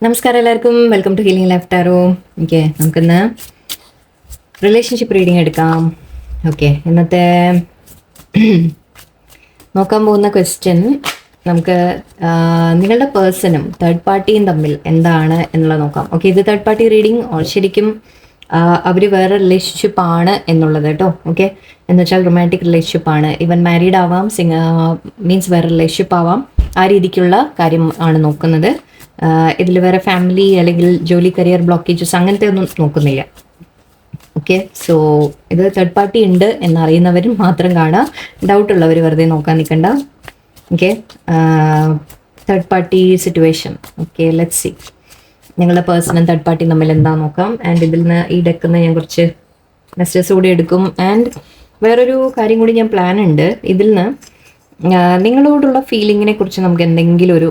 നമസ്കാരം എല്ലാവർക്കും, welcome to healing life tarot. Okay, നമുക്കിന്ന് റിലേഷൻഷിപ്പ് റീഡിങ് എടുക്കാം. ഓക്കെ, ഇന്നത്തെ നോക്കാൻ പോകുന്ന ക്വസ്റ്റ്യൻ നമുക്ക് നിങ്ങളുടെ പേഴ്സണും തേർഡ് പാർട്ടിയും തമ്മിൽ എന്താണ് എന്നുള്ളത് നോക്കാം. ഓക്കെ, ഇത് തേർഡ് പാർട്ടി റീഡിങ് ശരിക്കും അവർ വേറെ റിലേഷൻഷിപ്പ് ആണ് എന്നുള്ളത് കേട്ടോ. ഓക്കെ, എന്ന് വെച്ചാൽ റൊമാൻറ്റിക് റിലേഷൻഷിപ്പ് ആണ്, ഈവൻ മാരീഡ് ആവാം, മീൻസ് വേറെ റിലേഷൻഷിപ്പ് ആവാം, ആ രീതിക്കുള്ള കാര്യം ആണ് നോക്കുന്നത്. ഇതിൽ വേറെ ഫാമിലി അല്ലെങ്കിൽ ജോലി കരിയർ ബ്ലോക്കേജസ് അങ്ങനത്തെ ഒന്നും നോക്കുന്നില്ല. ഓക്കെ, സോ ഇത് തേർഡ് പാർട്ടി ഉണ്ട് എന്നറിയുന്നവരും മാത്രം കാണാം, ഡൗട്ട് ഉള്ളവർ വെറുതെ നോക്കാൻ നിൽക്കണ്ട. Okay, third party situation. Okay, let's C ഞങ്ങളുടെ പേഴ്സണും തേർഡ് പാർട്ടി തമ്മിൽ എന്താ നോക്കാം. ആൻഡ് ഇതിൽ നിന്ന് ഈ ഡെക്കിൽ നിന്ന് ഞാൻ കുറച്ച് മെസ്സേജസ് കൂടി എടുക്കും. ആൻഡ് വേറൊരു കാര്യം കൂടി ഞാൻ പ്ലാൻ ഉണ്ട്. ഇതിൽ നിന്ന് നിങ്ങളോടുള്ള ഫീലിങ്ങിനെ കുറിച്ച് നമുക്ക് എന്തെങ്കിലും ഒരു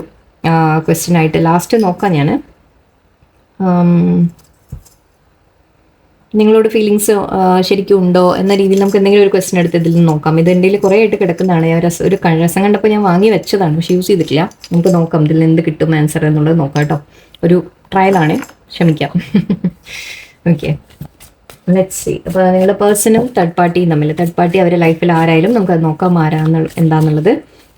ക്വസ്റ്റ്യൻ ആയിട്ട് ലാസ്റ്റ് നോക്കാം. ഞാൻ നിങ്ങളോട് ഫീലിങ്സ് ശരിക്കും ഉണ്ടോ എന്ന രീതിയിൽ നമുക്ക് എന്തെങ്കിലും ഒരു ക്വസ്റ്റ്യൻ എടുത്ത് ഇതിൽ നിന്ന് നോക്കാം. ഇത് എൻ്റെ കുറേ ആയിട്ട് കിടക്കുന്നതാണ്. ഒരു രസം കണ്ടപ്പോൾ ഞാൻ വാങ്ങി വെച്ചതാണ്, പക്ഷെ യൂസ് ചെയ്തിട്ടില്ല. നമുക്ക് നോക്കാം ഇതിൽ എന്ത് കിട്ടും ആൻസർ എന്നുള്ളത് നോക്കാം കേട്ടോ. ഒരു ട്രയലാണ്, ക്ഷമിക്കാം. Okay, let's see. അപ്പോൾ നിങ്ങളുടെ പേഴ്സണും തേർഡ് പാർട്ടിയും തമ്മിൽ, തേർഡ് പാർട്ടി അവരുടെ ലൈഫിൽ ആരായാലും നമുക്കത് നോക്കാം എന്താണെന്നുള്ളത്,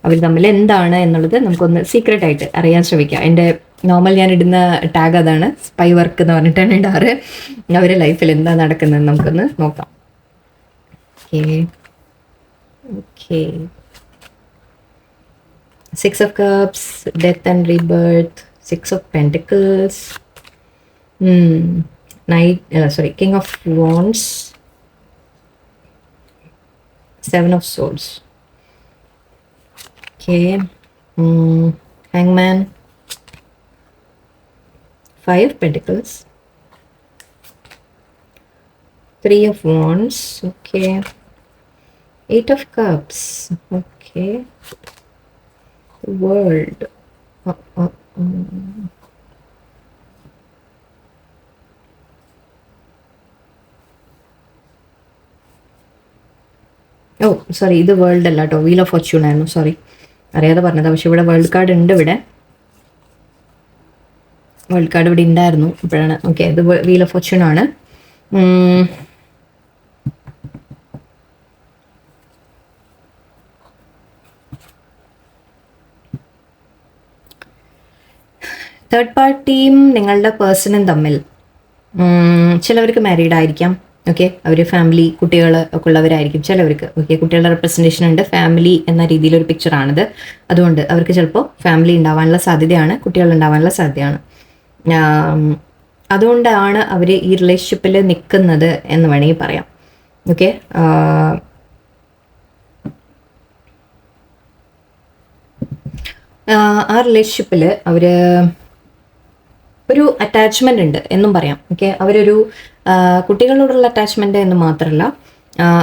അവർ തമ്മിൽ എന്താണ് എന്നുള്ളത് നമുക്കൊന്ന് സീക്രട്ട് ആയിട്ട് അറിയാൻ ശ്രമിക്കാം. എൻ്റെ നോർമൽ ഞാൻ ഇടുന്ന ടാഗ് അതാണ്, സ്പൈ വർക്ക് എന്ന് പറഞ്ഞിട്ടാണ് ഇടാറ്. അവരുടെ ലൈഫിൽ എന്താ നടക്കുന്നത് നമുക്കൊന്ന് നോക്കാം. Okay okay, 6 of Cups, Death and Rebirth, 6 of Pentacles, King of Wands, 7 of Swords. Okay, Hangman, 5 Pentacles, 3 of Wands. Okay, 8 of Cups. Okay, the World. Oh sorry, ഇത് വേൾഡ് അല്ല കേട്ടോ, വീൽ ഓഫ് ഫോർച്യൂൺ ആയിരുന്നു. Sorry, അറിയാതെ പറഞ്ഞതാണ്. പക്ഷെ ഇവിടെ world card ഉണ്ട്. World card ഇവിടെ ഉണ്ടായിരുന്നു ഇപ്പോഴാണ്. ഓക്കെ, ഇത് വീൽ ഓഫ് ഫോർച്യൂൺ ആണ്. തേർഡ് പാർട്ടിയും നിങ്ങളുടെ പേഴ്സണും തമ്മിൽ ചിലവർക്ക് മാരീഡ് ആയിരിക്കാം. ഓക്കെ, അവർ ഫാമിലി കുട്ടികൾ ഒക്കെ ഉള്ളവരായിരിക്കും ചിലവർക്ക്. ഓക്കെ, കുട്ടികളുടെ റെപ്രസെൻറ്റേഷൻ ഉണ്ട്, ഫാമിലി എന്ന രീതിയിലൊരു പിക്ചറാണിത്. അതുകൊണ്ട് അവർക്ക് ചിലപ്പോൾ ഫാമിലി ഉണ്ടാവാനുള്ള സാധ്യതയാണ്, കുട്ടികൾ ഉണ്ടാവാനുള്ള സാധ്യതയാണ്. അതുകൊണ്ടാണ് അവർ ഈ റിലേഷൻഷിപ്പിൽ നിൽക്കുന്നത് എന്ന് വേണമെങ്കിൽ പറയാം. ഓക്കെ, ആ റിലേഷൻഷിപ്പിൽ അവർ ഒരു അറ്റാച്ച്മെൻ്റ് ഉണ്ട് എന്നും പറയാം. ഓക്കെ, അവരൊരു കുട്ടികളോടുള്ള അറ്റാച്ച്മെൻ്റ് എന്ന് മാത്രമല്ല,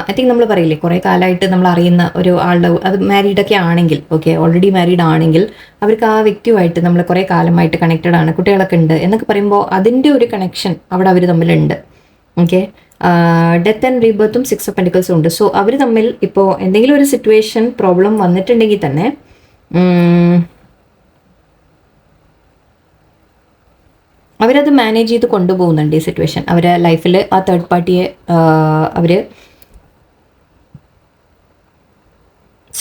ഐ തിങ്ക് നമ്മൾ പറയില്ലേ കുറേ കാലമായിട്ട് നമ്മൾ അറിയുന്ന ഒരു ആളുടെ, അത് മാരീഡൊക്കെ ആണെങ്കിൽ, ഓക്കെ ഓൾറെഡി മാരീഡ് ആണെങ്കിൽ അവർക്ക് ആ വ്യക്തിയുമായിട്ട് നമ്മൾ കുറേ കാലമായിട്ട് കണക്റ്റഡ് ആണ്, കുട്ടികളൊക്കെ ഉണ്ട് എന്നൊക്കെ പറയുമ്പോൾ അതിൻ്റെ ഒരു കണക്ഷൻ അവിടെ അവർ തമ്മിലുണ്ട്. ഓക്കെ, ഡെത്ത് ആൻഡ് റീബർത്തും 6 of Pentacles ഉണ്ട്. സോ അവർ തമ്മിൽ ഇപ്പോൾ എന്തെങ്കിലും ഒരു സിറ്റുവേഷൻ പ്രോബ്ലം വന്നിട്ടുണ്ടെങ്കിൽ തന്നെ അവരത് മാനേജ് ചെയ്ത് കൊണ്ടുപോകുന്നുണ്ട് ഈ സിറ്റുവേഷൻ. അവരെ ലൈഫിൽ ആ തേർഡ് പാർട്ടിയെ അവർ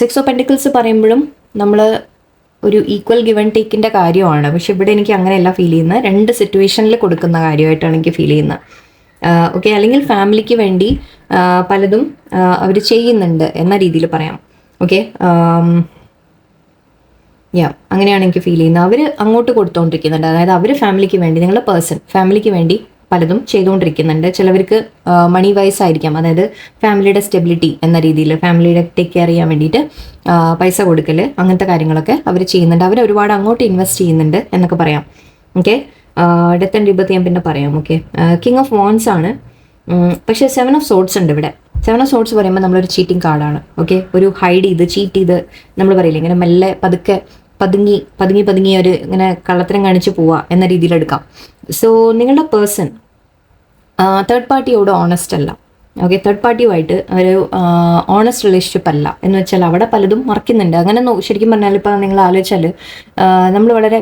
6 of Pentacles പറയുമ്പോഴും നമ്മൾ ഒരു ഈക്വൽ ഗിവ് ആൻഡ് ടേക്കിൻ്റെ കാര്യമാണ്. പക്ഷെ ഇവിടെ എനിക്ക് അങ്ങനെയല്ല ഫീൽ ചെയ്യുന്നത്, 2 സിറ്റുവേഷനിൽ കൊടുക്കുന്ന കാര്യമായിട്ടാണ് എനിക്ക് ഫീൽ ചെയ്യുന്നത്. ഓക്കെ, അല്ലെങ്കിൽ ഫാമിലിക്ക് വേണ്ടി പലതും അവർ ചെയ്യുന്നുണ്ട് എന്ന രീതിയിൽ പറയാം. ഓക്കെ, അങ്ങനെയാണ് എനിക്ക് ഫീൽ ചെയ്യുന്നത്. അവർ അങ്ങോട്ട് കൊടുത്തുകൊണ്ടിരിക്കുന്നുണ്ട്, അതായത് അവർ ഫാമിലിക്ക് വേണ്ടി, നിങ്ങളുടെ പേഴ്സൺ ഫാമിലിക്ക് വേണ്ടി പലതും ചെയ്തുകൊണ്ടിരിക്കുന്നുണ്ട്. ചിലവർക്ക് മണി വൈസ് ആയിരിക്കാം, അതായത് ഫാമിലിയുടെ സ്റ്റെബിലിറ്റി എന്ന രീതിയിൽ ഫാമിലിയുടെ ടേക്ക് കെയർ ചെയ്യാൻ വേണ്ടിയിട്ട് പൈസ കൊടുക്കൽ, അങ്ങനത്തെ കാര്യങ്ങളൊക്കെ അവർ ചെയ്യുന്നുണ്ട്. അവർ ഒരുപാട് അങ്ങോട്ട് ഇൻവെസ്റ്റ് ചെയ്യുന്നുണ്ട് എന്നൊക്കെ പറയാം. ഓക്കെ, ഡെത്ത് ആൻഡ് റീബർത്ത് ഞാൻ പിന്നെ പറയാം. ഓക്കെ, കിങ് ഓഫ് വാൻസ് ആണ്, പക്ഷേ 7 of Swords ഉണ്ട് ഇവിടെ. 7 of Swords പറയുമ്പോൾ നമ്മളൊരു ചീറ്റിംഗ് കാർഡാണ്. ഓക്കെ, ഒരു ഹൈഡ് ചെയ്ത് ചീറ്റ് ചെയ്ത് നമ്മൾ പറയില്ലേ, ഇങ്ങനെ മെല്ലെ പതുക്കെ പതുങ്ങി ഒരു ഇങ്ങനെ കള്ളത്തരം കാണിച്ച് പോവുക എന്ന രീതിയിൽ എടുക്കാം. സോ നിങ്ങളുടെ പേഴ്സൺ തേർഡ് പാർട്ടിയോട് ഓണസ്റ്റ് അല്ല. ഓക്കെ, തേർഡ് പാർട്ടിയുമായിട്ട് ഒരു ഓണസ്റ്റ് റിലേഷൻഷിപ്പ് അല്ല എന്ന് വെച്ചാൽ അവിടെ പലതും മറക്കുന്നുണ്ട്. അങ്ങനെ ശരിക്കും പറഞ്ഞാൽ ഇപ്പോൾ നിങ്ങൾ ആലോചിച്ചാൽ നമ്മൾ വളരെ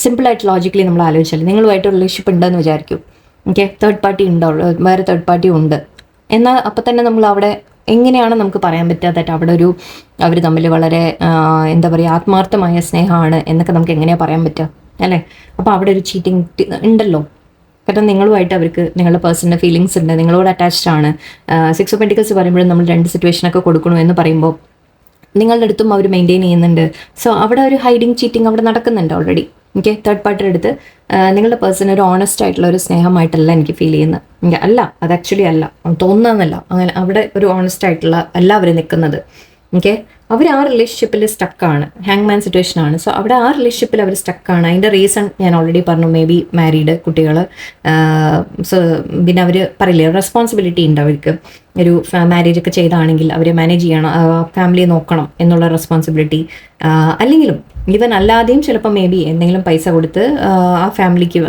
സിമ്പിളായിട്ട് ലോജിക്കലി നമ്മൾ ആലോചിച്ചാൽ നിങ്ങളുമായിട്ട് റിലേഷൻഷിപ്പ് ഉണ്ടെന്ന് വിചാരിക്കും. ഓക്കെ, തേർഡ് പാർട്ടി ഉണ്ടോ, വേറെ തേർഡ് പാർട്ടി ഉണ്ട് എന്നാൽ അപ്പം തന്നെ നമ്മൾ അവിടെ എങ്ങനെയാണ് നമുക്ക് പറയാൻ പറ്റാതായിട്ട് അവിടെ ഒരു അവർ തമ്മിൽ വളരെ എന്താ പറയുക ആത്മാർത്ഥമായ സ്നേഹമാണ് എന്നൊക്കെ നമുക്ക് എങ്ങനെയാണ് പറയാൻ പറ്റുക അല്ലേ? അപ്പോൾ അവിടെ ഒരു ചീറ്റിംഗ് ഉണ്ടല്ലോ. കാരണം നിങ്ങളുമായിട്ട് അവർക്ക് നിങ്ങളുടെ പേഴ്സണൽ ഫീലിങ്സ് ഉണ്ട്, നിങ്ങളോട് അറ്റാച്ച്ഡ് ആണ്. 6 ഓഫ് പെന്റിക്കിൾസ് പറയുമ്പോഴും നമ്മൾ 2 സിറ്റുവേഷനൊക്കെ കൊടുക്കണു എന്ന് പറയുമ്പോൾ നിങ്ങളുടെ അടുത്തും അവർ മെയിൻറ്റെയിൻ ചെയ്യുന്നുണ്ട്. സോ അവിടെ ഒരു ഹൈഡിങ് ചീറ്റിംഗ് അവിടെ നടക്കുന്നുണ്ട് ഓൾറെഡി. ഓക്കെ, തേർഡ് പാർട്ടിയുടെ അടുത്ത് നിങ്ങളുടെ പേഴ്സൺ ഒരു ഓണസ്റ്റ് ആയിട്ടുള്ള ഒരു സ്നേഹമായിട്ടല്ല എനിക്ക് ഫീൽ ചെയ്യുന്നത്. അല്ല, അത് ആക്ച്വലി അല്ല, തോന്നുന്നതല്ല. അങ്ങനെ അവിടെ ഒരു ഓണസ്റ്റ് ആയിട്ടുള്ള അല്ല അവർ നിൽക്കുന്നത്. ഓക്കെ, അവർ ആ റിലേഷൻഷിപ്പിൽ സ്റ്റക്കാണ്, ഹാങ്മാൻ സിറ്റുവേഷൻ ആണ്. സോ അവിടെ ആ റിലേഷൻഷിപ്പിൽ അവർ സ്റ്റക്കാണ്. അതിൻ്റെ റീസൺ ഞാൻ ഓൾറെഡി പറഞ്ഞു, മേ ബി മാരീഡ് കുട്ടികൾ. സോ പിന്നെ അവർ പറയില്ലേ റെസ്പോൺസിബിലിറ്റി ഉണ്ട് അവർക്ക്. ഒരു മാരേജ് ഒക്കെ ചെയ്താണെങ്കിൽ അവരെ മാനേജ് ചെയ്യണം, ഫാമിലിയെ നോക്കണം എന്നുള്ള റെസ്പോൺസിബിലിറ്റി. അല്ലെങ്കിലും ഈവൻ അല്ലാതെയും ചിലപ്പോൾ മേ ബി എന്തെങ്കിലും പൈസ കൊടുത്ത് ആ ഫാമിലിക്ക്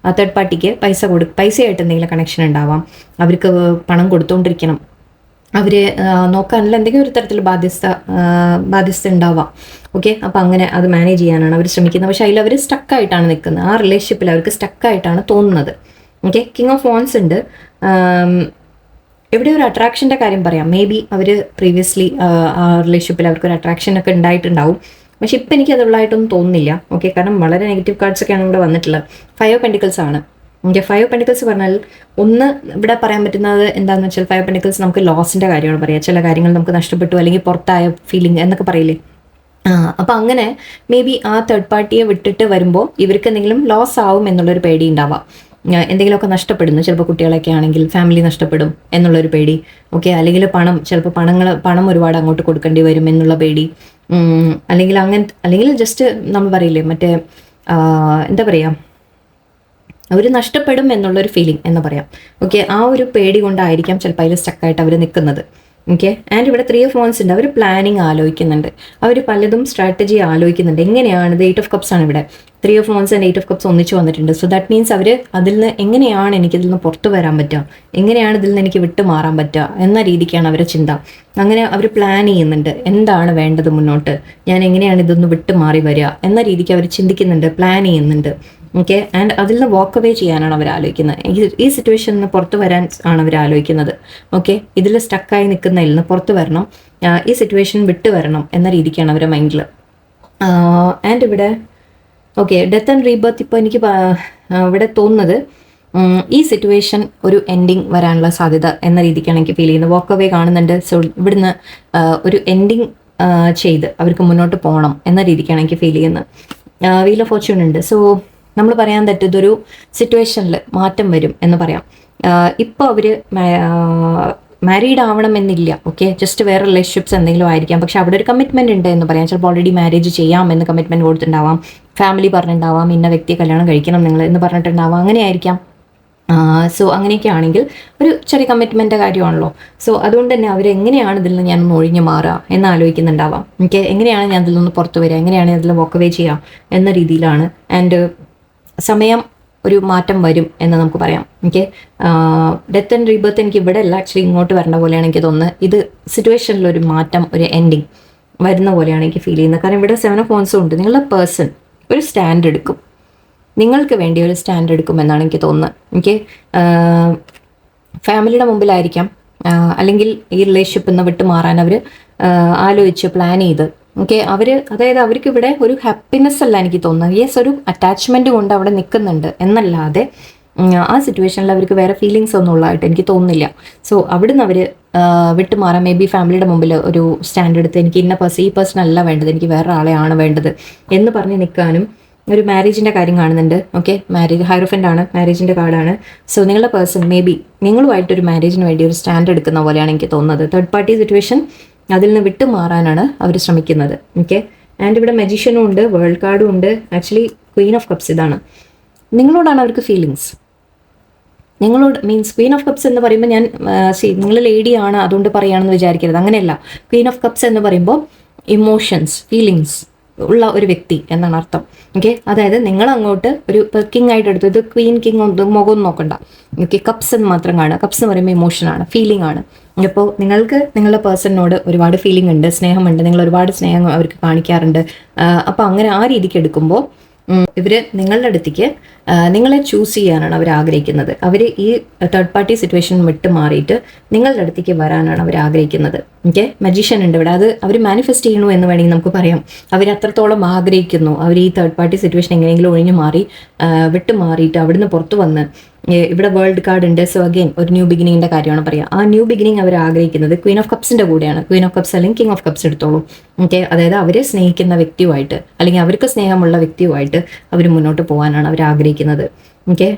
ആ തേർഡ് പാർട്ടിക്ക് പൈസയായിട്ട് എന്തെങ്കിലും കണക്ഷൻ ഉണ്ടാവാം. അവർക്ക് പണം കൊടുത്തുകൊണ്ടിരിക്കണം, അവർ നോക്കാനുള്ള എന്തെങ്കിലും ഒരു തരത്തിൽ ബാധ്യസ്ഥ ഉണ്ടാവാം. ഓക്കെ, അപ്പോൾ അങ്ങനെ അത് മാനേജ് ചെയ്യാനാണ് അവർ ശ്രമിക്കുന്നത്. പക്ഷേ അതിൽ അവർ സ്റ്റക്കായിട്ടാണ് നിൽക്കുന്നത്. ആ റിലേഷൻഷിപ്പിൽ അവർക്ക് സ്റ്റക്കായിട്ടാണ് തോന്നുന്നത്. ഓക്കെ, കിങ് ഓഫ് വാൻസ് ഉണ്ട്. എവിടെ ഒരു അട്രാക്ഷൻ്റെ കാര്യം പറയാം. മേ ബി അവർ പ്രീവിയസ്ലി ആ റിലേഷൻഷിപ്പിൽ അവർക്കൊരു അട്രാക്ഷൻ ഒക്കെ ഉണ്ടായിട്ടുണ്ടാവും. പക്ഷെ ഇപ്പം എനിക്ക് അതുള്ളതായിട്ടൊന്നും തോന്നുന്നില്ല. ഓക്കെ, കാരണം വളരെ നെഗറ്റീവ് കാർഡ്സ് ഒക്കെയാണ് ഇവിടെ വന്നിട്ടുള്ളത്. 5 ഓഫ് പെന്റിക്കിൾസ് ആണ്. ഓക്കെ, 5 ഓഫ് പെന്റിക്കിൾസ് പറഞ്ഞാൽ ഒന്ന് ഇവിടെ പറയാൻ പറ്റുന്നത് എന്താണെന്ന് വെച്ചാൽ 5 ഓഫ് പെന്റിക്കിൾസ് നമുക്ക് ലോസിൻ്റെ കാര്യമാണ് പറയുക. ചില കാര്യങ്ങൾ നമുക്ക് നഷ്ടപ്പെട്ടു അല്ലെങ്കിൽ പുറത്തായ ഫീലിംഗ് എന്നൊക്കെ പറയില്ലേ. അപ്പോൾ അങ്ങനെ മേ ബി ആ തേർഡ് പാർട്ടിയെ വിട്ടിട്ട് വരുമ്പോൾ ഇവർക്ക് എന്തെങ്കിലും ലോസ് ആവും എന്നുള്ളൊരു പേടി ഉണ്ടാവാം. എന്തെങ്കിലുമൊക്കെ നഷ്ടപ്പെടുന്നു, ചിലപ്പോൾ കുട്ടികളൊക്കെ ആണെങ്കിൽ ഫാമിലി നഷ്ടപ്പെടും എന്നുള്ളൊരു പേടി. ഓക്കെ, അല്ലെങ്കിൽ ചിലപ്പോൾ പണം ഒരുപാട് അങ്ങോട്ട് കൊടുക്കേണ്ടി വരും എന്നുള്ള പേടി. അല്ലെങ്കിൽ ജസ്റ്റ് നമ്മൾ പറയില്ലേ മറ്റേ എന്താ പറയുക അവർ നഷ്ടപ്പെടും എന്നുള്ളൊരു ഫീലിംഗ് എന്ന് പറയാം. ഓക്കെ, ആ ഒരു പേടി കൊണ്ടായിരിക്കാം ചിലപ്പോൾ അതിൽ സ്റ്റക്കായിട്ട് അവർ നിൽക്കുന്നത്. ഓക്കെ, ആൻഡ് ഇവിടെ 3 ഓഫ് വാൻസ് ഉണ്ട്. അവർ പ്ലാനിങ് ആലോചിക്കുന്നുണ്ട്, അവർ പലതും സ്ട്രാറ്റജി ആലോചിക്കുന്നുണ്ട്. എങ്ങനെയാണ് 8 ഓഫ് കപ്സ് ആണ് ഇവിടെ. 3 of wands and 8 of cups ഒന്നിച്ച് വന്നിട്ടുണ്ട്. സോ ദാറ്റ് മീൻസ് അവർ അതിൽ നിന്ന് എങ്ങനെയാണ് എനിക്കിതിൽ നിന്ന് പുറത്തു വരാൻ പറ്റുക, എങ്ങനെയാണ് ഇതിൽ നിന്ന് എനിക്ക് വിട്ടു മാറാൻ പറ്റുക എന്ന രീതിക്കാണ് അവരുടെ ചിന്ത. അങ്ങനെ അവർ പ്ലാൻ ചെയ്യുന്നുണ്ട്, എന്താണ് വേണ്ടത് മുന്നോട്ട്, ഞാൻ എങ്ങനെയാണ് ഇതൊന്ന് വിട്ടു മാറി വരിക എന്ന രീതിക്ക് അവർ ചിന്തിക്കുന്നുണ്ട്, പ്ലാൻ ചെയ്യുന്നുണ്ട്. ഓക്കെ, ആൻഡ് അതിൽ നിന്ന് വാക്ക് അവേ ചെയ്യാനാണ് അവർ ആലോചിക്കുന്നത്. ഈ സിറ്റുവേഷനിൽ നിന്ന് പുറത്തു വരാൻ ആണ് അവർ ആലോചിക്കുന്നത്. ഓക്കെ, ഇതിൽ സ്റ്റക്കായി നിൽക്കുന്നതിൽ നിന്ന് പുറത്തു വരണം, ഈ സിറ്റുവേഷൻ വിട്ടു വരണം എന്ന രീതിക്കാണ് അവരുടെ മൈൻഡിൽ. ആൻഡ് ഇവിടെ ഓക്കെ, ഡെത്ത് ആൻഡ് റീബർത്ത്. ഇപ്പോൾ എനിക്ക് ഇവിടെ തോന്നുന്നത് ഈ സിറ്റുവേഷൻ ഒരു എൻഡിങ് വരാനുള്ള സാധ്യത എന്ന രീതിക്കാണ് എനിക്ക് ഫീൽ ചെയ്യുന്നത്. വാക്ക് അവേ കാണുന്നുണ്ട്. സോ ഇവിടുന്ന് ഒരു എൻഡിങ് ചെയ്ത് അവർക്ക് മുന്നോട്ട് പോകണം എന്ന രീതിക്കാണ് എനിക്ക് ഫീൽ ചെയ്യുന്നത്. വീൽ ഓഫ് ഫോർച്യൂൺ ഉണ്ട്. സോ നമ്മൾ പറയാൻ പറ്റും ഇതൊരു സിറ്റുവേഷനിൽ മാറ്റം വരും എന്ന് പറയാം. ഇപ്പോൾ അവർ മാരീഡ് ആവണമെന്നില്ല. ഓക്കെ, ജസ്റ്റ് വേറെ റിലേഷൻഷിപ്സ് എന്തെങ്കിലും ആയിരിക്കാം. പക്ഷെ അവിടെ ഒരു കമ്മിറ്റ്മെന്റ് ഉണ്ട് എന്ന് പറയാം. ചിലപ്പോൾ ഓൾറെഡി മാരേജ് ചെയ്യാം എന്ന് കമ്മിറ്റ്മെന്റ് കൊടുത്തിട്ടുണ്ടാവാം, ഫാമിലി പറഞ്ഞിട്ടുണ്ടാവാം, ഇന്ന വ്യക്തിയെ കല്യാണം കഴിക്കണം നിങ്ങൾ എന്ന് പറഞ്ഞിട്ടുണ്ടാവാം, അങ്ങനെ ആയിരിക്കാം. സോ അങ്ങനെയൊക്കെ ആണെങ്കിൽ ഒരു ചെറിയ കമ്മിറ്റ്മെൻറ്റ് കാര്യമാണല്ലോ. സോ അതുകൊണ്ട് തന്നെ അവരെങ്ങനെയാണ് ഇതിൽ നിന്ന് ഞാനൊന്ന് ഒഴിഞ്ഞു മാറുക എന്ന് ആലോചിക്കുന്നുണ്ടാവാം. എനിക്ക് എങ്ങനെയാണ് ഞാൻ ഇതിൽ നിന്ന് പുറത്തു വരിക, എങ്ങനെയാണ് ഇതിൽ വോക്ക് അവേ ചെയ്യുക എന്ന രീതിയിലാണ്. ആൻഡ് സമയം ഒരു മാറ്റം വരും എന്ന് നമുക്ക് പറയാം. ഓക്കെ, ഡെത്ത് ആൻഡ് റീബർത്ത് എനിക്ക് ഇവിടെ അല്ല, ആക്ച്വലി ഇങ്ങോട്ട് വരേണ്ട പോലെയാണ് എനിക്ക് തോന്നുന്നത്. ഇത് സിറ്റുവേഷനിലൊരു മാറ്റം, ഒരു എൻഡിങ് വരുന്ന പോലെയാണ് എനിക്ക് ഫീൽ ചെയ്യുന്നത്. കാരണം ഇവിടെ 7 ഓഫ് വാൻഡ്സും ഉണ്ട്. നിങ്ങളുടെ പേഴ്സൺ ഒരു സ്റ്റാൻഡ് എടുക്കും, നിങ്ങൾക്ക് വേണ്ടി ഒരു സ്റ്റാൻഡ് എടുക്കുമെന്നാണ് എനിക്ക് തോന്നുന്നത്. എനിക്ക് ഫാമിലിയുടെ മുമ്പിലായിരിക്കാം, അല്ലെങ്കിൽ ഈ റിലേഷൻഷിപ്പ് നിന്ന് വിട്ടു മാറാൻ അവർ ആലോചിച്ച് പ്ലാൻ ചെയ്ത്. ഓക്കെ, അതായത് അവർക്ക് ഇവിടെ ഒരു ഹാപ്പിനെസ് അല്ല എനിക്ക് തോന്നുന്നത്. യെസ്, ഒരു അറ്റാച്ച്മെൻറ്റ് കൊണ്ട് അവിടെ നിൽക്കുന്നുണ്ട് എന്നല്ലാതെ ആ സിറ്റുവേഷനിൽ അവർക്ക് വേറെ ഫീലിങ്സ് ഒന്നും ഉള്ളതായിട്ട് എനിക്ക് തോന്നുന്നില്ല. സോ അവിടുന്ന് അവർ വിട്ടുമാറാൻ മേ ബി ഫാമിലിയുടെ മുമ്പിൽ ഒരു സ്റ്റാൻഡ് എടുത്ത് എനിക്ക് ഈ പേഴ്സൺ അല്ല വേണ്ടത്, എനിക്ക് വേറെ ആളെയാണ് വേണ്ടത് എന്ന് പറഞ്ഞ് നിൽക്കാനും. ഒരു മാരേജിൻ്റെ കാര്യം കാണുന്നുണ്ട്. ഓക്കെ, മാരേജ് ഹൈറോഫൻ്റ് ആണ്, മാരേജിൻ്റെ കാർഡാണ്. സോ നിങ്ങളുടെ പേഴ്സൺ മേ ബി നിങ്ങളുമായിട്ടൊരു മാരേജിന് വേണ്ടി ഒരു സ്റ്റാൻഡ് എടുക്കുന്ന പോലെയാണ് എനിക്ക് തോന്നുന്നത്. തേർഡ് പാർട്ടി സിറ്റുവേഷൻ അതിൽ നിന്ന് വിട്ടു മാറാനാണ് അവർ ശ്രമിക്കുന്നത്. ഓക്കെ, ആൻഡ് ഇവിടെ മജീഷ്യനും ഉണ്ട്, വേൾഡ് കാർഡും ഉണ്ട്. ആക്ച്വലി ക്വീൻ ഓഫ് കപ്സ് ഇതാണ്. നിങ്ങളോടാണ് അവർക്ക് ഫീലിങ്സ്. നിങ്ങളോട് മീൻസ് ക്വീൻ ഓഫ് കപ്സ് എന്ന് പറയുമ്പോൾ ഞാൻ നിങ്ങൾ ലേഡിയാണ് അതുകൊണ്ട് പറയുകയാണെന്ന് വിചാരിക്കരുത്, അങ്ങനെയല്ല. ക്വീൻ ഓഫ് കപ്സ് എന്ന് പറയുമ്പോൾ ഇമോഷൻസ്, ഫീലിങ്സ് ഉള്ള ഒരു വ്യക്തി എന്നാണ് അർത്ഥം. ഓക്കെ, അതായത് നിങ്ങൾ അങ്ങോട്ട് ഒരു കിങ് ആയിട്ട് എടുത്തു, ഇത് ക്വീൻ കിങ് മുഖം നോക്കണ്ട. ഓക്കെ, കപ്സ് എന്ന് മാത്രം കാണുക. കപ്സ് എന്ന് പറയുമ്പോൾ ഇമോഷനാണ്, ഫീലിംഗ് ആണ്. അപ്പോൾ നിങ്ങൾക്ക് നിങ്ങളുടെ പേഴ്സണിനോട് ഒരുപാട് ഫീലിംഗ് ഉണ്ട്, സ്നേഹമുണ്ട്, നിങ്ങൾ ഒരുപാട് സ്നേഹം അവർക്ക് കാണിക്കാറുണ്ട്. അപ്പോൾ അങ്ങനെ ആ രീതിക്ക് എടുക്കുമ്പോൾ ഇവർ നിങ്ങളുടെ അടുത്തേക്ക് നിങ്ങളെ ചൂസ് ചെയ്യാനാണ് അവർ ആഗ്രഹിക്കുന്നത്. അവർ ഈ തേർഡ് പാർട്ടി സിറ്റുവേഷൻ വിട്ട് മാറിയിട്ട് നിങ്ങളുടെ അടുത്തേക്ക് വരാനാണ് അവർ ആഗ്രഹിക്കുന്നത്. ഓക്കെ, മജീഷ്യൻ ഉണ്ട് ഇവിടെ. അത് അവർ മാനിഫെസ്റ്റ് ചെയ്യണു എന്ന് വേണമെങ്കിൽ നമുക്ക് പറയാം. അവർ അത്രത്തോളം ആഗ്രഹിക്കുന്നു. അവർ ഈ തേർഡ് പാർട്ടി സിറ്റുവേഷൻ എങ്ങനെയെങ്കിലും ഒഴിഞ്ഞു മാറി വിട്ട് മാറിയിട്ട് അവിടുന്ന് പുറത്തു വന്ന് ഇവിടെ വേൾഡ് കാർഡ് ഉണ്ട്. സോ അഗെയിൻ ഒരു ന്യൂ ബിഗിനിങ്ങിന്റെ കാര്യമാണ് പറയുക. ആ ന്യൂ ബിഗിനിങ് അവർ ആഗ്രഹിക്കുന്നത് ക്വീൻ ഓഫ് കപ്സിന്റെ കൂടെയാണ്. ക്വീൻ ഓഫ് കപ്സ് അല്ലെങ്കിൽ കിങ് ഓഫ് കപ്സ് എടുത്തോളൂ. ഓക്കെ, അതായത് അവരെ സ്നേഹിക്കുന്ന വ്യക്തിയുമായിട്ട് അല്ലെങ്കിൽ അവർക്ക് സ്നേഹമുള്ള വ്യക്തിയുമായിട്ട് അവർ മുന്നോട്ട് പോകാനാണ് അവർ ആഗ്രഹിക്കുന്നത്. ഓക്കെ,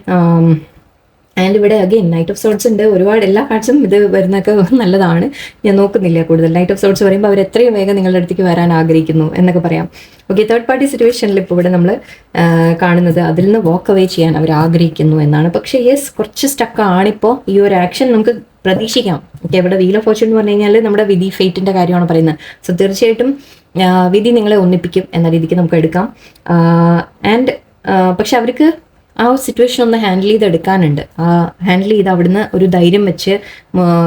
ആൻഡ് ഇവിടെ അഗെയിൻ നൈറ്റ് ഓഫ് സോർട്സ് ഉണ്ട്. ഒരുപാട് എല്ലാ കാർഡ്സും ഇത് വരുന്നൊക്കെ നല്ലതാണ്. ഞാൻ നോക്കുന്നില്ല കൂടുതൽ. നൈറ്റ് ഓഫ് സോർട്സ് പറയുമ്പോൾ അവർ എത്രയും വേഗം നിങ്ങളുടെ അടുത്തേക്ക് വരാൻ ആഗ്രഹിക്കുന്നു എന്നൊക്കെ പറയാം. ഓക്കെ, തേർഡ് പാർട്ടി സിറ്റുവേഷനിൽ ഇപ്പോൾ ഇവിടെ നമ്മൾ കാണുന്നത് അതിൽ നിന്ന് വാക്ക് അവേ ചെയ്യാൻ അവർ ആഗ്രഹിക്കുന്നു എന്നാണ്. പക്ഷേ യെസ്, കുറച്ച് സ്റ്റക്കാണിപ്പോൾ. ഈ ഒരു ആക്ഷൻ നമുക്ക് പ്രതീക്ഷിക്കാം. ഓക്കെ, ഇവിടെ വീൽ ഓഫ് ഫോർച്യൂൺ എന്ന് പറഞ്ഞു കഴിഞ്ഞാൽ നമ്മുടെ വിധി, ഫേറ്റിൻ്റെ കാര്യമാണ് പറയുന്നത്. സോ തീർച്ചയായിട്ടും വിധി നിങ്ങളെ ഒന്നിപ്പിക്കും എന്ന രീതിക്ക് നമുക്ക് എടുക്കാം. ആൻഡ് പക്ഷെ അവർക്ക് ആ സിറ്റുവേഷൻ ഒന്ന് ഹാൻഡിൽ ചെയ്തെടുക്കാനുണ്ട്. ഹാൻഡിൽ ചെയ്ത് അവിടുന്ന് ഒരു ധൈര്യം വെച്ച്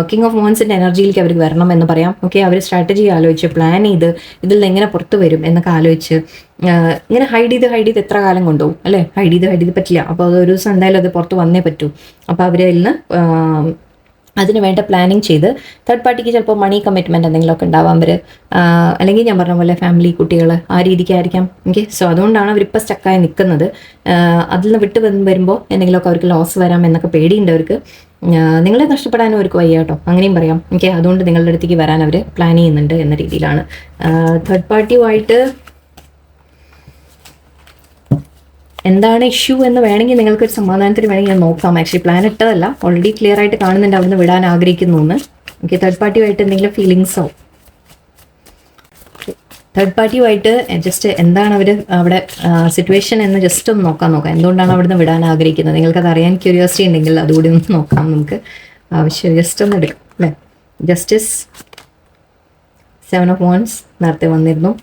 കിങ് ഓഫ് മോൺസിൻ്റെ എനർജിയിലേക്ക് അവർക്ക് വരണം എന്ന് പറയാം. ഓക്കെ, അവർ സ്ട്രാറ്റജി ആലോചിച്ച് പ്ലാൻ ചെയ്ത് ഇതിൽ നിന്ന് എങ്ങനെ പുറത്ത് വരും എന്നൊക്കെ ആലോചിച്ച് ഇങ്ങനെ ഹൈഡ് ചെയ്ത് എത്ര കാലം കൊണ്ടുപോകും അല്ലേ? ഹൈഡ് ചെയ്ത് പറ്റില്ല. അപ്പോൾ അതൊരു ദിവസം എന്തായാലും അത് പുറത്ത് വന്നേ പറ്റൂ. അപ്പോൾ അവരിൽ നിന്ന് അതിന് വേണ്ട പ്ലാനിങ് ചെയ്ത് തേർഡ് പാർട്ടിക്ക് ചിലപ്പോൾ മണി കമ്മിറ്റ്മെൻറ്റ് എന്തെങ്കിലുമൊക്കെ ഉണ്ടാവാം അവർ, അല്ലെങ്കിൽ ഞാൻ പറഞ്ഞ പോലെ ഫാമിലി, കുട്ടികൾ, ആ രീതിക്കായിരിക്കാം. ഓക്കെ, സോ അതുകൊണ്ടാണ് അവരിപ്പോൾ സ്റ്റക്കായി നിൽക്കുന്നത്. അതിൽ നിന്ന് വിട്ട് വരുമ്പോൾ എന്തെങ്കിലുമൊക്കെ അവർക്ക് ലോസ് വരാം എന്നൊക്കെ പേടിയുണ്ട് അവർക്ക്. നിങ്ങളെ നഷ്ടപ്പെടാനും അവർക്ക് വയ്യ കേട്ടോ, അങ്ങനെയും പറയാം. ഓക്കെ, അതുകൊണ്ട് നിങ്ങളുടെ അടുത്തേക്ക് വരാൻ അവർ പ്ലാൻ ചെയ്യുന്നുണ്ട് എന്ന രീതിയിലാണ്. തേർഡ് പാർട്ടിയുമായിട്ട് എന്താണ് ഇഷ്യൂ എന്ന് വേണമെങ്കിൽ നിങ്ങൾക്കൊരു സമാധാനത്തിന് വേണമെങ്കിൽ ഞാൻ നോക്കാം. ആക്ച്വലി പ്ലാൻ ഇട്ടതല്ല, ഓൾറെഡി ക്ലിയർ ആയിട്ട് കാണുന്നുണ്ട് അവിടുന്ന് വിടാൻ ആഗ്രഹിക്കുന്നു എന്ന്. ഓക്കെ, തേർഡ് പാർട്ടിയുമായിട്ട് എന്തെങ്കിലും ഫീലിങ്സോ, തേർഡ് പാർട്ടിയുമായിട്ട് ജസ്റ്റ് എന്താണ് അവർ അവിടെ സിറ്റുവേഷൻ എന്ന് ജസ്റ്റ് ഒന്ന് നോക്കാം. എന്തുകൊണ്ടാണ് അവിടുന്ന് വിടാൻ ആഗ്രഹിക്കുന്നത്? നിങ്ങൾക്കത് അറിയാൻ ക്യൂരിയോസിറ്റി ഉണ്ടെങ്കിൽ അതുകൂടി ഒന്ന് നോക്കാം നമുക്ക്. ആവശ്യം ജസ്റ്റ് ഒന്ന് എടുക്കാം അല്ലേ? ജസ്റ്റിസ്, 7 of Wands നേരത്തെ വന്നിരുന്നു.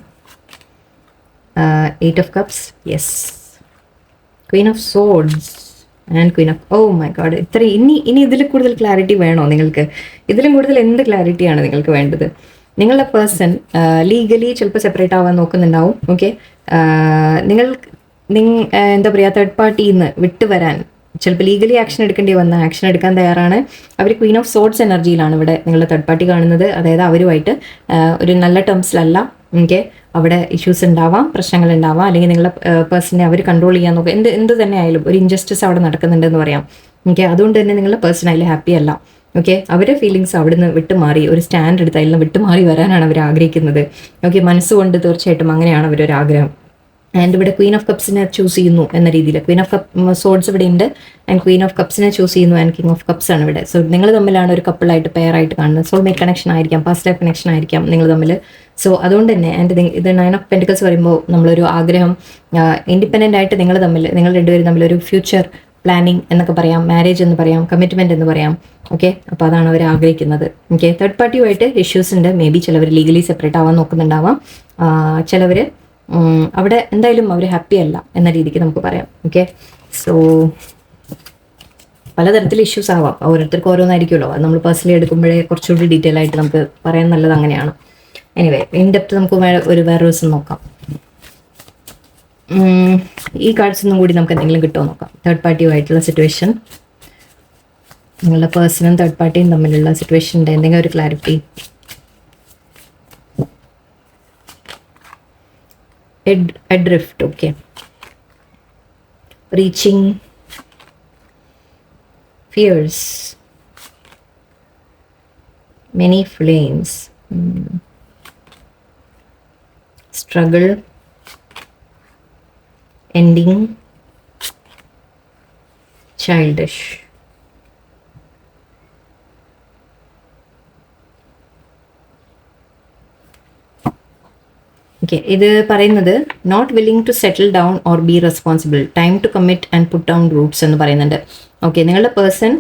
8 of Cups, yes. Queen of swords and queen of, oh my god, ഇത്ര ഇനി ഇതിൽ കൂടുതൽ ക്ലാരിറ്റി വേണോ നിങ്ങൾക്ക്? ഇതിലും കൂടുതൽ എന്ത് ക്ലാരിറ്റിയാണ് നിങ്ങൾക്ക് വേണ്ടത്? നിങ്ങളുടെ പേഴ്സൺ ലീഗലി ചിലപ്പോൾ സെപ്പറേറ്റ് ആവാൻ നോക്കുന്നുണ്ടാവും. ഓക്കെ, എന്താ പറയുക, തേർഡ് പാർട്ടിയിൽ നിന്ന് വിട്ടുവരാൻ ചിലപ്പോൾ ലീഗലി ആക്ഷൻ എടുക്കാൻ തയ്യാറാണ്. അവർ ക്വീൻ ഓഫ് സോർഡ്സ് എനർജിയിലാണ് ഇവിടെ നിങ്ങളുടെ തേർഡ് പാർട്ടി കാണുന്നത്. അതായത് അവരുമായിട്ട് ഒരു നല്ല ടേംസിലല്ല. ഓക്കെ, അവിടെ ഇഷ്യൂസ് ഉണ്ടാവാം, പ്രശ്നങ്ങൾ ഉണ്ടാവാം, അല്ലെങ്കിൽ നിങ്ങളുടെ പേഴ്സണെ അവർ കൺട്രോൾ ചെയ്യാൻ നോക്കുക. എന്ത് തന്നെ ആയാലും ഒരു ഇൻജസ്റ്റിസ് അവിടെ നടക്കുന്നുണ്ടെന്ന് പറയാം. ഓക്കെ, അതുകൊണ്ട് തന്നെ നിങ്ങളുടെ പേഴ്സൺ അതിൽ ഹാപ്പി അല്ല. ഓക്കെ, അവരുടെ ഫീലിങ്സ് അവിടുന്ന് വിട്ടുമാറി ഒരു സ്റ്റാൻഡ് എടുത്ത് അതിൽ നിന്ന് വിട്ടുമാറി വരാനാണ് അവർ ആഗ്രഹിക്കുന്നത്. ഓക്കെ, മനസ്സുകൊണ്ട് തീർച്ചയായിട്ടും അങ്ങനെയാണ് അവരൊരു ആഗ്രഹം. ആൻഡ് ഇവിടെ ക്വീൻ ഓഫ് കപ്സിനെ ചൂസ് ചെയ്യുന്നു എന്ന രീതിയിൽ. ക്വീൻ ഓഫ് സോർഡ്സ് ഇവിടെ ഉണ്ട് ആൻഡ് ക്വീൻ ഓഫ് കപ്സിനെ ചൂസ് ചെയ്യുന്നു ആൻഡ് കിങ് ഓഫ് കപ്സ് ആണ് ഇവിടെ. സോ നിങ്ങൾ തമ്മിലാണ് ഒരു കപ്പിളായിട്ട് പെയറായിട്ട് കാണുന്നത്. സോൾമേറ്റ് കണക്ഷൻ ആയിരിക്കാം, പാസ്റ്റ് ലൈഫ് കണക്ഷൻ ആയിരിക്കാം നിങ്ങൾ തമ്മിൽ. സോ അതുകൊണ്ട് തന്നെ ആൻഡ് ഇത് 9 of Pentacles പറയുമ്പോൾ നമ്മളൊരു ആഗ്രഹം, ഇൻഡിപെൻഡൻ്റ് ആയിട്ട് നിങ്ങൾ രണ്ടുപേരും തമ്മിലൊരു ഫ്യൂച്ചർ പ്ലാനിങ് എന്നൊക്കെ പറയാം, മാരേജ് എന്ന് പറയാം, കമ്മിറ്റ്മെൻറ്റ് എന്ന് പറയാം. ഓക്കെ, അപ്പോൾ അതാണ് അവർ ആഗ്രഹിക്കുന്നത്. ഓക്കെ, തേർഡ് പാർട്ടിയുമായിട്ട് ഇഷ്യൂസ് ഉണ്ട്. മേ ബി ചിലവർ ലീഗലി സെപ്പറേറ്റ് ആവാൻ നോക്കുന്നുണ്ടാവാം, ചിലവർ അവിടെ എന്തായാലും അവർ ഹാപ്പി അല്ല എന്ന രീതിക്ക് നമുക്ക് പറയാം. ഓക്കെ, സോ പലതരത്തിൽ ഇഷ്യൂസ് ആവാം, ഓരോരുത്തർക്ക് ഓരോന്നായിരിക്കുമല്ലോ. അത് നമ്മൾ പേഴ്സണലി എടുക്കുമ്പോഴേ കുറച്ചുകൂടി ഡീറ്റെയിൽ ആയിട്ട് നമുക്ക് പറയാൻ നല്ലത് അങ്ങനെയാണ്. എനിവേ, ഇൻ ഡെപ്ത് നമുക്ക് വേറൊരു ദിവസം നോക്കാം. ഈ കാർഡ്സ് ഒന്നും കൂടി നമുക്ക് എന്തെങ്കിലും കിട്ടുമോ നോക്കാം. തേർഡ് പാർട്ടിയുമായിട്ടുള്ള സിറ്റുവേഷൻ, നിങ്ങളുടെ പേഴ്സണും തേർഡ് പാർട്ടിയും തമ്മിലുള്ള സിറ്റുവേഷൻ്റെ എന്തെങ്കിലും ഒരു clarity. Adrift, okay. Reaching, fears, many flames, struggle, ending, childish. Okay, ഇത് പറയുന്നത് not willing to settle down or be responsible, time to commit and put down roots എന്ന് പറയുന്നുണ്ട്. ഓക്കെ, നിങ്ങളുടെ പേഴ്സൺ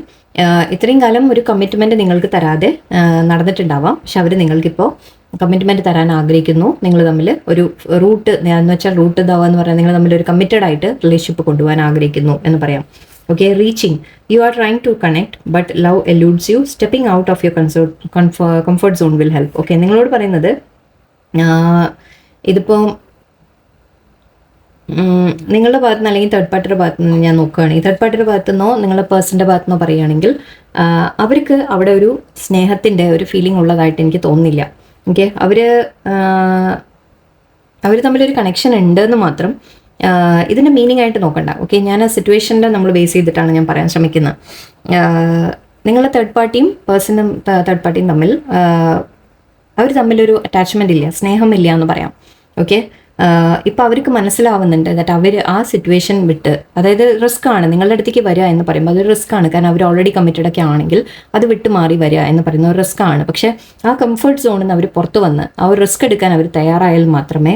ഇത്രയും കാലം ഒരു കമ്മിറ്റ്മെൻറ്റ് നിങ്ങൾക്ക് തരാതെ നടന്നിട്ടുണ്ടാവാം. പക്ഷെ അവർ നിങ്ങൾക്കിപ്പോൾ കമ്മിറ്റ്മെൻറ്റ് തരാൻ ആഗ്രഹിക്കുന്നു. നിങ്ങൾ തമ്മിൽ ഒരു റൂട്ട് എന്ന് വെച്ചാൽ റൂട്ട് ഇതാവുക എന്ന് പറഞ്ഞാൽ നിങ്ങൾ തമ്മിൽ ഒരു കമ്മിറ്റഡ് ആയിട്ട് റിലേഷൻഷിപ്പ് കൊണ്ടുപോകാൻ ആഗ്രഹിക്കുന്നു എന്ന് പറയാം. Okay, reaching, you are trying to connect but love eludes you, stepping out of your comfort zone will help. Okay, നിങ്ങളോട് പറയുന്നത് ഇതിപ്പോൾ നിങ്ങളുടെ ഭാഗത്ത് നിന്ന് അല്ലെങ്കിൽ തേർഡ് പാർട്ടിയുടെ ഭാഗത്ത് നിന്ന് ഞാൻ നോക്കുകയാണെങ്കിൽ തേർഡ് പാർട്ടിയുടെ ഭാഗത്തു നിന്നോ നിങ്ങളുടെ പേഴ്സൻ്റെ ഭാഗത്തു നിന്നോ പറയുകയാണെങ്കിൽ അവർക്ക് അവിടെ ഒരു സ്നേഹത്തിൻ്റെ ഒരു ഫീലിംഗ് ഉള്ളതായിട്ട് എനിക്ക് തോന്നുന്നില്ല. ഓക്കെ, അവർ തമ്മിലൊരു കണക്ഷൻ ഉണ്ടെന്ന് മാത്രം. ഇതിൻ്റെ മീനിങ് ആയിട്ട് നോക്കണ്ട. ഓക്കെ, ഞാൻ ആ സിറ്റുവേഷനിൽ നമ്മൾ ബേസ് ചെയ്തിട്ടാണ് ഞാൻ പറയാൻ ശ്രമിക്കുന്നത്. നിങ്ങളെ തേർഡ് പാർട്ടിയും പേഴ്സണും തേർഡ് പാർട്ടിയും തമ്മിൽ അവർ തമ്മിലൊരു അറ്റാച്ച്മെൻ്റ് ഇല്ല, സ്നേഹമില്ല എന്ന് പറയാം. ഓക്കെ, ഇപ്പം അവർക്ക് മനസ്സിലാവുന്നുണ്ട് ദാറ്റ് അവർ ആ സിറ്റുവേഷൻ വിട്ട്, അതായത് റിസ്ക് ആണ് നിങ്ങളുടെ അടുത്തേക്ക് വരിക എന്ന് പറയുമ്പോൾ അതൊരു റിസ്ക് ആണ്. കാരണം അവർ ഓൾറെഡി കമ്മിറ്റഡ് ഒക്കെ ആണെങ്കിൽ അത് വിട്ട് മാറി വരിക എന്ന് പറയുന്ന ഒരു റിസ്ക് ആണ്. പക്ഷേ ആ കംഫർട്ട് സോണിൽ നിന്ന് അവർ പുറത്തു വന്ന് ആ ഒരു റിസ്ക് എടുക്കാൻ അവർ തയ്യാറായാൽ മാത്രമേ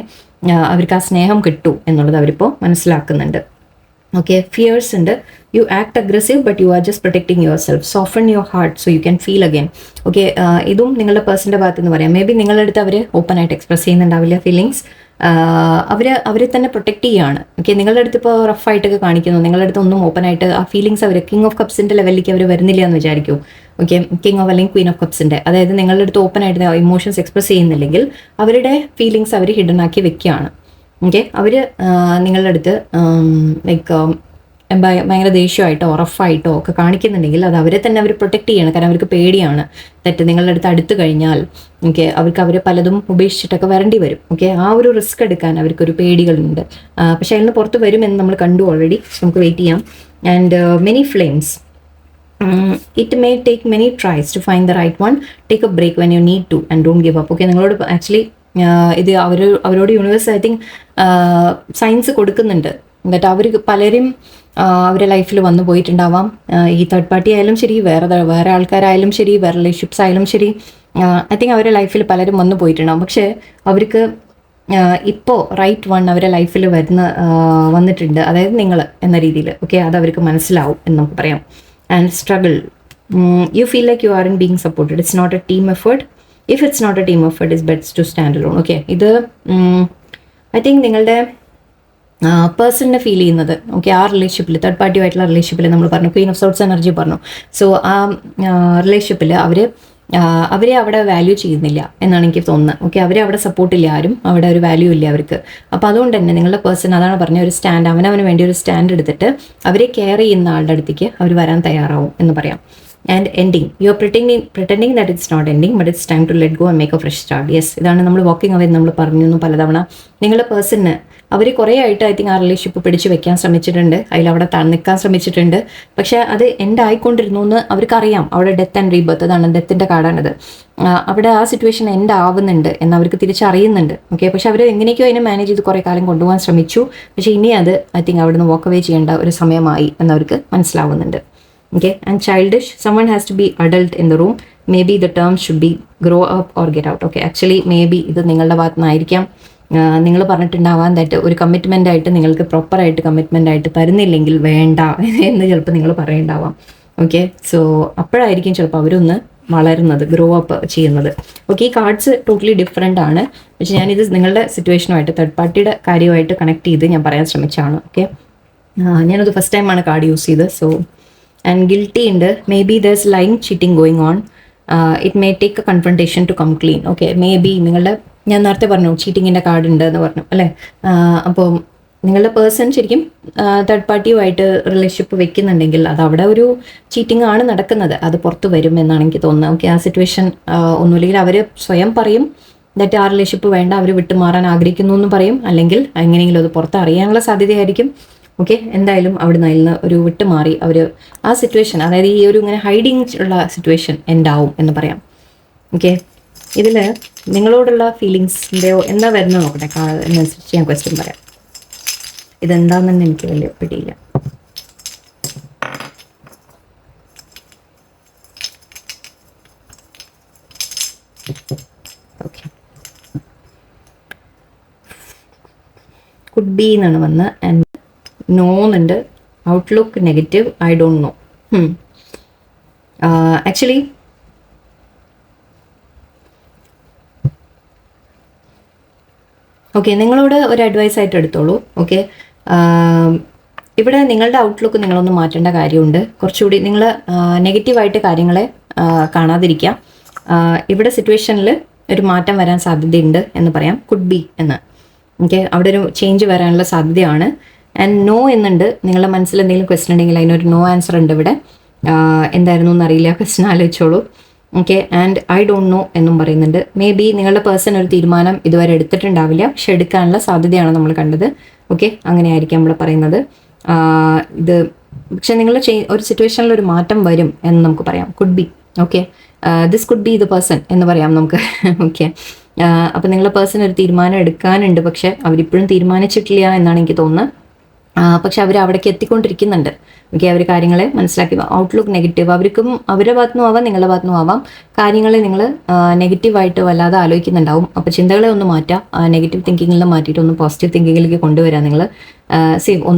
അവർക്ക് ആ സ്നേഹം കിട്ടൂ എന്നുള്ളത് അവരിപ്പോൾ മനസ്സിലാക്കുന്നുണ്ട്. ഓക്കെ, ഫിയേഴ്സ് ഉണ്ട്. You act aggressive but you are just protecting yourself. Soften your heart so you can feel again. Okay, ഇതും നിങ്ങളുടെ പേഴ്സൻ്റെ ഭാഗത്ത് നിന്ന് പറയാം. മേ ബി നിങ്ങളുടെ അടുത്ത് അവർ ഓപ്പൺ ആയിട്ട് എക്സ്പ്രസ് ചെയ്യുന്നുണ്ടാവില്ല ഫീലിങ്സ്. അവരെ തന്നെ പ്രൊട്ടക്ട് ചെയ്യുകയാണ്. ഓക്കെ, നിങ്ങളുടെ അടുത്ത് ഇപ്പോൾ റഫായിട്ടൊക്കെ കാണിക്കുന്നു, നിങ്ങളുടെ അടുത്ത് ഒന്നും ഓപ്പൺ ആയിട്ട് ആ ഫീലിങ്സ് അവർ കിങ് ഓഫ് കപ്സിൻ്റെ ലെവലിലേക്ക് അവർ വരുന്നില്ല എന്ന് വിചാരിക്കൂ. ഓക്കെ, കിങ് ഓഫ് അല്ലെങ്കിൽ ക്വീൻ ഓഫ് കപ്സിൻ്റെ, അതായത് നിങ്ങളുടെ അടുത്ത് ഓപ്പൺ ആയിട്ട് ഇമോഷൻസ് എക്സ്പ്രസ് ചെയ്യുന്നില്ലെങ്കിൽ അവരുടെ ഫീലിങ്സ് അവർ ഹിഡൻ ആക്കി വെക്കുകയാണ്. ഓക്കെ, അവർ നിങ്ങളുടെ അടുത്ത് ലൈക്ക് ഭയങ്കര ദേഷ്യമായിട്ടോ റഫായിട്ടോ ഒക്കെ കാണിക്കുന്നുണ്ടെങ്കിൽ അത് അവരെ തന്നെ അവർ പ്രൊട്ടക്ട് ചെയ്യണം. കാരണം അവർക്ക് പേടിയാണ് തെറ്റ് നിങ്ങളുടെ അടുത്ത് കഴിഞ്ഞാൽ. ഓക്കെ, അവർ പലതും ഉപേക്ഷിച്ചിട്ടൊക്കെ വരേണ്ടി വരും. ഓക്കെ, ആ ഒരു റിസ്ക് എടുക്കാൻ അവർക്കൊരു പേടികളുണ്ട്. പക്ഷേ അതിൽ നിന്ന് പുറത്ത് വരുമെന്ന് നമ്മൾ കണ്ടു ഓൾറെഡി. നമുക്ക് വെയിറ്റ് ചെയ്യാം. And many flames. It may take many tries to find the right one. Take a break when you need to and don't give up. Okay, നിങ്ങളോട് ആക്ച്വലി ഇത് അവരോട് യൂണിവേഴ്സ് ഐ തിങ്ക് സയൻസ് കൊടുക്കുന്നുണ്ട്. എന്നിട്ട് അവർ പലരും അവരുടെ ലൈഫിൽ വന്നു പോയിട്ടുണ്ടാവാം. ഈ തേർഡ് പാർട്ടി ആയാലും ശരി, വേറെ ആൾക്കാരായാലും ശരി, വേറെ റിലേഷൻഷിപ്സ് ആയാലും ശരി, ഐ തിങ്ക് അവരുടെ ലൈഫിൽ പലരും വന്നു പോയിട്ടുണ്ടാവും. പക്ഷേ അവർക്ക് ഇപ്പോൾ റൈറ്റ് വൺ അവരുടെ ലൈഫിൽ വന്നിട്ടുണ്ട്, അതായത് നിങ്ങൾ എന്ന രീതിയിൽ. ഓക്കെ, അത് അവർക്ക് മനസ്സിലാവും എന്ന് നമുക്ക് പറയാം. And struggle. You feel like you are in being supported. It's not a team effort. If it's not a team effort it's best to stand alone. Okay, ഇത് ഐ തിങ്ക് നിങ്ങളുടെ പേഴ്സണിനെ ഫീൽ ചെയ്യുന്നത്. ഓക്കെ, ആ റിലേഷൻഷിപ്പിൽ third പാർട്ടിയുമായിട്ടുള്ള റിലേഷൻഷിപ്പിൽ നമ്മൾ പറഞ്ഞു Queen of sorts energy പറഞ്ഞു. സോ ആ റിലേഷൻഷിപ്പിൽ അവരെ അവിടെ വാല്യൂ ചെയ്യുന്നില്ല എന്നാണ് എനിക്ക് തോന്നുന്നത്. ഓക്കെ, അവരെ അവിടെ സപ്പോർട്ടില്ല ആരും, അവിടെ ഒരു വാല്യൂ ഇല്ല അവർക്ക്. അപ്പോൾ അതുകൊണ്ട് തന്നെ നിങ്ങളുടെ പേഴ്സൺ അതാണ് പറഞ്ഞ ഒരു സ്റ്റാൻഡ്, അവനവന് വേണ്ടി ഒരു സ്റ്റാൻഡ് എടുത്തിട്ട് അവരെ കെയർ ചെയ്യുന്ന ആളുടെ അടുത്തേക്ക് അവർ വരാൻ തയ്യാറാവും എന്ന് പറയാം. And ending. You are pretending that it's not ending but it's time to let go and make a fresh start. Yes, ഇതാണ് നമ്മൾ വാക്കിംഗ് അവേ നമ്മൾ പറഞ്ഞു പലതവണ. നിങ്ങളുടെ പേഴ്സണിന് അവർ കുറേ ആയിട്ട് ഐ തിങ്ക് ആ റിലേഷൻഷിപ്പ് പിടിച്ച് വെക്കാൻ ശ്രമിച്ചിട്ടുണ്ട്, അതിലവിടെ നിൽക്കാൻ ശ്രമിച്ചിട്ടുണ്ട്. പക്ഷേ അത് എൻഡ് ആയിക്കൊണ്ടിരുന്നു എന്ന് അവർക്കറിയാം. അവിടെ ഡെത്ത് ആൻഡ് റീബർത്ത്, അതാണ് ഡെത്തിൻ്റെ കാർഡാണിത്. അവിടെ ആ സിറ്റുവേഷൻ എൻഡ് ആവുന്നുണ്ട് എന്ന് അവർക്ക് തിരിച്ചറിയുന്നുണ്ട്. ഓക്കെ, പക്ഷെ അവർ എങ്ങനെയൊക്കെയോ അതിനെ മാനേജ് ചെയ്ത് കുറേ കാലം കൊണ്ടുപോകാൻ ശ്രമിച്ചു. പക്ഷേ ഇനി അത് ഐ തിങ്ക് അവിടെ നിന്ന് വാക്ക് അവേ ചെയ്യേണ്ട ഒരു സമയമായി എന്നവർക്ക് മനസ്സിലാവുന്നുണ്ട്. Okay, and childish. Someone has to be adult in the room. Maybe the term should be grow up or get out. Okay, actually maybe ഇത് നിങ്ങളുടെ ഭാഗത്തു നിന്നായിരിക്കാം. നിങ്ങൾ പറഞ്ഞിട്ടുണ്ടാവാൻ ദാറ്റ് ഒരു കമ്മിറ്റ്മെൻ്റ് ആയിട്ട് നിങ്ങൾക്ക് പ്രോപ്പറായിട്ട് കമ്മിറ്റ്മെൻ്റ് ആയിട്ട് തരുന്നില്ലെങ്കിൽ വേണ്ട എന്ന് ചിലപ്പോൾ നിങ്ങൾ പറയുന്നുണ്ടാവാം. ഓക്കെ, സോ അപ്പോഴായിരിക്കും ചിലപ്പോൾ അവരൊന്ന് വളരുന്നത്, ഗ്രോ അപ്പ് ചെയ്യുന്നത്. ഓക്കെ, ഈ കാർഡ്സ് ടോട്ടലി ഡിഫറെൻ്റ് ആണ്. പക്ഷേ ഞാനിത് നിങ്ങളുടെ സിറ്റുവേഷനുമായിട്ട് തേർഡ് പാർട്ടിയുടെ കാര്യമായിട്ട് കണക്ട് ചെയ്ത് ഞാൻ പറയാൻ ശ്രമിച്ചാണ്. ഓക്കെ, ഞാനത് ഫസ്റ്റ് ടൈമാണ് കാർഡ് യൂസ് ചെയ്തത്. സോ ആൻഡ് ഗിൽറ്റി ഉണ്ട്. Maybe others lying cheating going on. It may take a confrontation to come clean. Okay, maybe നിങ്ങളുടെ, ഞാൻ നേരത്തെ പറഞ്ഞു ചീറ്റിങ്ങിൻ്റെ കാർഡ് ഉണ്ട് എന്ന് പറഞ്ഞു അല്ലേ. അപ്പോൾ നിങ്ങളുടെ പേഴ്സൺ ശരിക്കും തേർഡ് പാർട്ടിയുമായിട്ട് റിലേഷൻഷിപ്പ് വെക്കുന്നുണ്ടെങ്കിൽ അത് അവിടെ ഒരു ചീറ്റിംഗ് ആണ് നടക്കുന്നത്, അത് പുറത്ത് വരും എന്നാണ് എനിക്ക് തോന്നുന്നത്. ഓക്കെ, ആ സിറ്റുവേഷൻ ഒന്നുമില്ലെങ്കിൽ അവർ സ്വയം പറയും ദാറ്റ് ആ റിലേഷൻഷിപ്പ് വേണ്ട, അവർ വിട്ടുമാറാൻ ആഗ്രഹിക്കുന്നു എന്ന് പറയും, അല്ലെങ്കിൽ എങ്ങനെയെങ്കിലും അത് പുറത്ത് അറിയാനുള്ള സാധ്യതയായിരിക്കും. ഓക്കെ, എന്തായാലും അവിടുന്ന് അതിൽ നിന്ന് ഒരു വിട്ടുമാറി അവർ ആ സിറ്റുവേഷൻ, അതായത് ഈ ഒരു ഇങ്ങനെ ഹൈഡിങ് ഉള്ള സിറ്റുവേഷൻ എൻഡാവും എന്ന് പറയാം. ഓക്കെ, ഇതിൽ നിങ്ങളോടുള്ള ഫീലിങ്സിൻ്റെയോ എന്താ വരുന്നത് നോക്കട്ടെ, അതിനനുസരിച്ച് ഞാൻ ക്വസ്റ്റ്യൻ പറയാം. ഇതെന്താണെന്ന് എനിക്ക് വലിയ പിടിയില്ല. ഓക്കെ, കുഡ് ബി എന്നാണ് വന്ന്. ആൻഡ് നോ എന്നുണ്ട്. Outlook negative. I don't no. Actually okay, നിങ്ങളോട് ഒരു അഡ്വൈസ് ആയിട്ട് എടുത്തോളൂ. ഓക്കെ, ഇവിടെ നിങ്ങളുടെ ഔട്ട്ലുക്ക് നിങ്ങളൊന്ന് മാറ്റേണ്ട കാര്യമുണ്ട്. കുറച്ചുകൂടി നിങ്ങൾ നെഗറ്റീവായിട്ട് കാര്യങ്ങളെ കാണാതിരിക്കുക. ഇവിടെ സിറ്റുവേഷനിൽ ഒരു മാറ്റം വരാൻ സാധ്യതയുണ്ട് എന്ന് പറയാം. കുഡ് ബി എന്ന്. ഓക്കെ, അവിടെ ഒരു ചേഞ്ച് വരാനുള്ള സാധ്യതയാണ്. ആൻഡ് നോ എന്നുണ്ട്. നിങ്ങളുടെ മനസ്സിൽ എന്തെങ്കിലും ക്വസ്റ്റൻ ഉണ്ടെങ്കിൽ അതിനൊരു നോ ആൻസർ ഉണ്ട് ഇവിടെ. എന്തായിരുന്നു എന്നറിയില്ല, ക്വസ്റ്റൻ ആലോചിച്ചോളൂ. Okay, and I don't know എന്നും പറയുന്നുണ്ട്. മേ ബി നിങ്ങളുടെ പേഴ്സൺ ഒരു തീരുമാനം ഇതുവരെ എടുത്തിട്ടുണ്ടാവില്ല, പക്ഷെ എടുക്കാനുള്ള സാധ്യതയാണ് നമ്മൾ കണ്ടത്. ഓക്കെ, അങ്ങനെയായിരിക്കും നമ്മൾ പറയുന്നത്. ഇത് പക്ഷെ നിങ്ങൾ ഒരു സിറ്റുവേഷനിൽ ഒരു മാറ്റം വരും എന്ന് നമുക്ക് പറയാം. Could be. Okay, this could be the person എന്ന് പറയാം നമുക്ക്. ഓക്കെ, അപ്പം നിങ്ങളുടെ പേഴ്സൺ ഒരു തീരുമാനം എടുക്കാനുണ്ട്, പക്ഷെ അവരിപ്പോഴും തീരുമാനിച്ചിട്ടില്ല എന്നാണ് എനിക്ക് തോന്നുന്നത്. പക്ഷെ അവർ അവിടേക്ക് എത്തിക്കൊണ്ടിരിക്കുന്നുണ്ട്. ഓക്കെ, അവർ കാര്യങ്ങളെ മനസ്സിലാക്കി. ഔട്ട്ലുക്ക് നെഗറ്റീവ്, അവർക്കും അവരുടെ ഭാഗത്തുനിന്നും ആവാം, നിങ്ങളുടെ ഭാഗത്തുനിന്നും ആവാം. കാര്യങ്ങളെ നിങ്ങൾ നെഗറ്റീവായിട്ട് വല്ലാതെ ആലോചിക്കുന്നുണ്ടാവും. അപ്പോൾ ചിന്തകളെ ഒന്ന് മാറ്റാം, നെഗറ്റീവ് തിങ്കിങ്ങിൽ നിന്ന് മാറ്റിയിട്ട് ഒന്ന് പോസിറ്റീവ് തിങ്കിങ്ങിലേക്ക് കൊണ്ടുവരാം. നിങ്ങൾ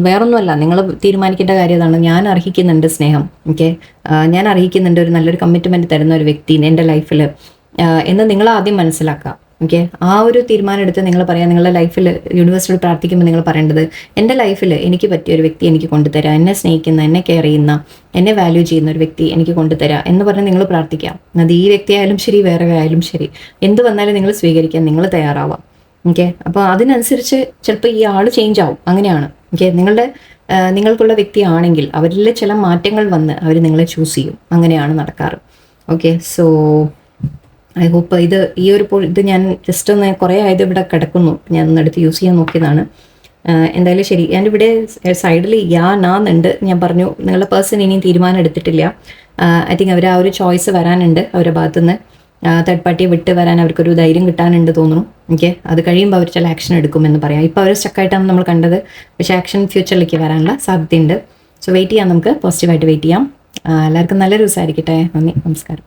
വേറൊന്നുമല്ല, നിങ്ങൾ തീരുമാനിക്കേണ്ട കാര്യം അതാണ്. ഞാൻ അർഹിക്കുന്നുണ്ട് സ്നേഹം. ഓക്കെ, ഞാൻ അർഹിക്കുന്നുണ്ട് ഒരു നല്ലൊരു കമ്മിറ്റ്മെൻറ്റ് തരുന്ന ഒരു വ്യക്തിനെ എൻ്റെ ലൈഫിൽ എന്ന് നിങ്ങൾ ആദ്യം മനസ്സിലാക്കുക. ഓക്കെ, ആ ഒരു തീരുമാനം എടുത്ത് നിങ്ങൾ പറയാം. നിങ്ങളുടെ ലൈഫിൽ യൂണിവേഴ്സിനോട് പ്രാർത്ഥിക്കുമ്പോൾ നിങ്ങൾ പറയേണ്ടത്, എൻ്റെ ലൈഫിൽ എനിക്ക് പറ്റിയ ഒരു വ്യക്തി എനിക്ക് കൊണ്ടുതരാം, എന്നെ സ്നേഹിക്കുന്ന, എന്നെ കെയർ ചെയ്യുന്ന, എന്നെ വാല്യൂ ചെയ്യുന്ന ഒരു വ്യക്തി എനിക്ക് കൊണ്ടുതരാം എന്ന് പറഞ്ഞ് നിങ്ങൾ പ്രാർത്ഥിക്കാം. അത് ഈ വ്യക്തിയായാലും ശരി, വേറെ ആയാലും ശരി, എന്ത് വന്നാലും നിങ്ങൾ സ്വീകരിക്കാൻ നിങ്ങൾ തയ്യാറാവാം. ഓക്കെ, അപ്പോൾ അതിനനുസരിച്ച് ചിലപ്പോൾ ഈ ആൾ ചേഞ്ച് ആവും. അങ്ങനെയാണ്. ഓക്കെ, നിങ്ങൾക്കുള്ള വ്യക്തിയാണെങ്കിൽ അവരിൽ ചില മാറ്റങ്ങൾ വന്ന് അവർ നിങ്ങളെ ചൂസ് ചെയ്യും. അങ്ങനെയാണ് നടക്കാറ്. ഓക്കെ, സോ ഐ ഹോപ്പ് ഈ ഒരു ഇത് ഞാൻ ജസ്റ്റ് ഒന്ന് കുറേ ആയത് ഇവിടെ കിടക്കുന്നു, ഞാൻ ഒന്നെടുത്ത് യൂസ് ചെയ്യാൻ നോക്കിയതാണ്. എന്തായാലും ശരി. ഞാൻ ഇവിടെ സൈഡിൽ നാന്നുണ്ട്. ഞാൻ പറഞ്ഞു നിങ്ങളുടെ പേഴ്സൺ ഇനിയും തീരുമാനം എടുത്തിട്ടില്ല. ഐ തിങ്ക് അവർ ആ ഒരു ചോയ്സ് വരാനുണ്ട് അവരുടെ ഭാഗത്തുനിന്ന്. തേർഡ് പാർട്ടിയെ വിട്ട് വരാൻ അവർക്കൊരു ധൈര്യം കിട്ടാനുണ്ട് തോന്നുന്നു. ഓക്കെ, അത് കഴിയുമ്പോൾ അവർ ചില ആക്ഷൻ എടുക്കുമെന്ന് പറയാം. ഇപ്പോൾ അവർ സ്റ്റക്കായിട്ടാണ് നമ്മൾ കണ്ടത്, പക്ഷേ ആക്ഷൻ ഫ്യൂച്ചറിലേക്ക് വരാനുള്ള സാധ്യതയുണ്ട്. സോ വെയിറ്റ് ചെയ്യാം, നമുക്ക് പോസിറ്റീവായിട്ട് വെയിറ്റ് ചെയ്യാം. എല്ലാവർക്കും നല്ലൊരു ദിവസമായിരിക്കട്ടെ. നന്ദി, നമസ്കാരം.